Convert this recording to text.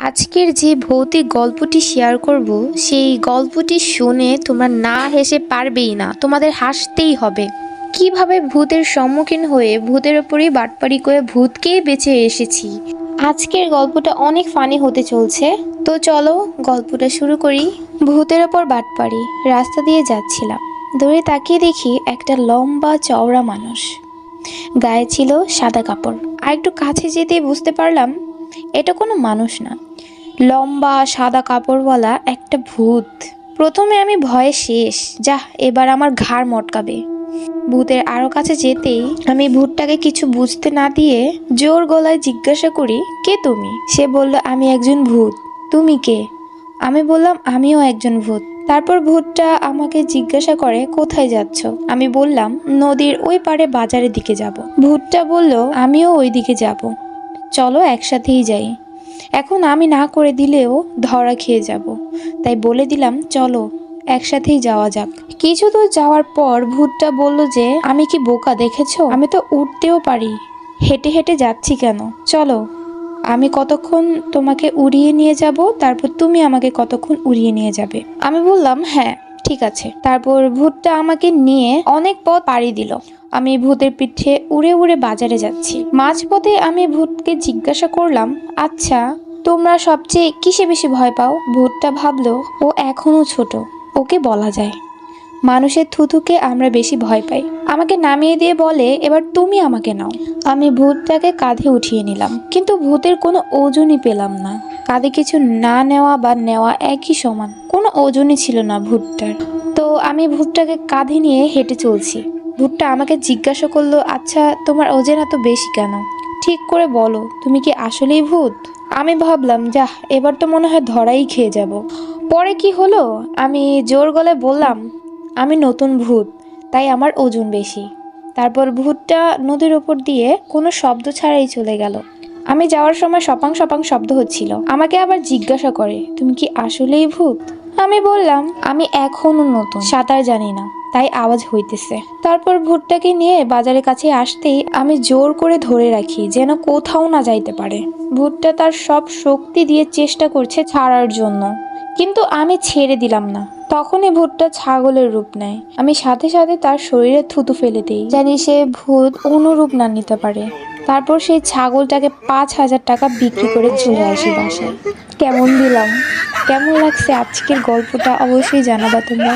আজকের যে ভৌতিক গল্পটি শেয়ার করব সেই গল্পটি শুনে তোমরা না হেসে পারবেই না, তোমাদের হাসতেই হবে। কিভাবে ভূতের সম্মুখীন হয়ে ভূতের ওপরই বাটপাড়ি করে ভূতকেই বেঁচে এসেছি। আজকের গল্পটা অনেক ফানি হতে চলছে, তো চলো গল্পটা শুরু করি। ভূতের ওপর বাটপাড়ি। রাস্তা দিয়ে যাচ্ছিলাম, দূরে তাকিয়ে দেখি একটা লম্বা চওড়া মানুষ, গায়ে ছিল সাদা কাপড়। আর একটু কাছে যেতেই বুঝতে পারলাম এটা কোনো মানুষ না, লম্বা সাদা কাপড়ওয়ালা একটা ভূত। প্রথমে আমি ভয়ে শেষ, যাহ এবার আমার ঘাড় মটকাবে। ভূতের আরো কাছে যেতেই আমি ভূতটাকে কিছু বুঝতে না দিয়ে জোর গলায় জিজ্ঞাসা করি, কে তুমি? সে বলল, আমি একজন ভূত। তুমি কে? আমি বললাম, আমিও একজন ভূত। তারপর ভূতটা আমাকে জিজ্ঞাসা করে, কোথায় যাচ্ছ? আমি বললাম, নদীর ওই পারে বাজারের দিকে যাব। ভূতটা বলল, আমিও ওই দিকে যাব, চলো একসাথেই যাই। এখন আমি না করে দিলেও ধরা খেয়ে যাব, তাই বলে দিলাম, চলো একসাথেই যাওয়া যাক। কিছু দূর যাওয়ার পর ভূতটা বলল যে, আমি কি বোকা দেখেছো? আমি তো উঠতেও পারি, হেঁটে হেঁটে যাচ্ছি কেন? চলো, আমি কতক্ষণ তোমাকে উড়িয়ে নিয়ে যাব, তারপর তুমি আমাকে কতক্ষণ উড়িয়ে নিয়ে যাবে। আমি বললাম, হ্যাঁ ঠিক আছে। তারপর ভূতটা আমাকে নিয়ে অনেক পথ পাড়ি দিল। আমি ভূতের পিঠে উড়ে উড়ে বাজারে যাচ্ছি। মাঝপথে আমি ভূতকে জিজ্ঞাসা করলাম, আচ্ছা তোমরা সবচেয়ে কিসে বেশি ভয় পাও? ভূতটা ভাবলো ও এখনো ছোট, ওকে বলা যায়। মানুষের থুথুকে আমরা বেশি ভয় পাই। আমাকে নামিয়ে দিয়ে বলে, এবার তুমি আমাকে নাও। আমি ভূতটাকে কাঁধে উঠিয়ে নিলাম, কিন্তু ভূতের কোনো ওজনই পেলাম না। কাঁধে কিছু না নেওয়া বা নেওয়া একই সমান, কোনো ওজনই ছিল না ভূতটার। তো আমি ভূতটাকে কাঁধে নিয়ে হেঁটে চলছি। ভূতটা আমাকে জিজ্ঞাসা করলো, আচ্ছা তোমার ওজন এত বেশি কেন? ঠিক করে বলো, তুমি কি আসলেই ভূত? আমি ভাবলাম, যাহ এবার তো মনে হয় ধরাই খেয়ে যাব। পরে কি হলো, আমি জোর গলায় বললাম, আমি নতুন ভূত, তাই আমার ওজন বেশি। তারপর ভূতটা নদীর ওপর দিয়ে কোনো শব্দ ছাড়াই চলে গেল। আমি যাওয়ার সময় সপাং সপাং শব্দ হচ্ছিল। আমাকে আবার জিজ্ঞাসা করে, তুমি কি আসলেই ভূত? আমি বললাম, আমি এখনো নতুন, সাঁতার জানি না, তাই আওয়াজ হইতেছে। তারপর ভূতটাকে নিয়ে বাজারের কাছে আসতেই আমি জোর করে ধরে রাখি, যেন কোথাও না যাইতে পারে। ভূতটা তার সব শক্তি দিয়ে চেষ্টা করছে ছাড়ার জন্য, কিন্তু আমি ছেড়ে দিলাম না। তখনই ভূতটা ছাগলের রূপ নেয়। আমি সাথে সাথে তার শরীরে থুতু ফেলে দিই, জানি সে ভূত অনুরূপ না নিতে পারে। তারপর সেই ছাগলটাকে 5,000 টাকা বিক্রি করে চলে আসি বাসায়। কেমন দিলাম, কেমন লাগছে আজকের গল্পটা অবশ্যই জানাবা তোমরা।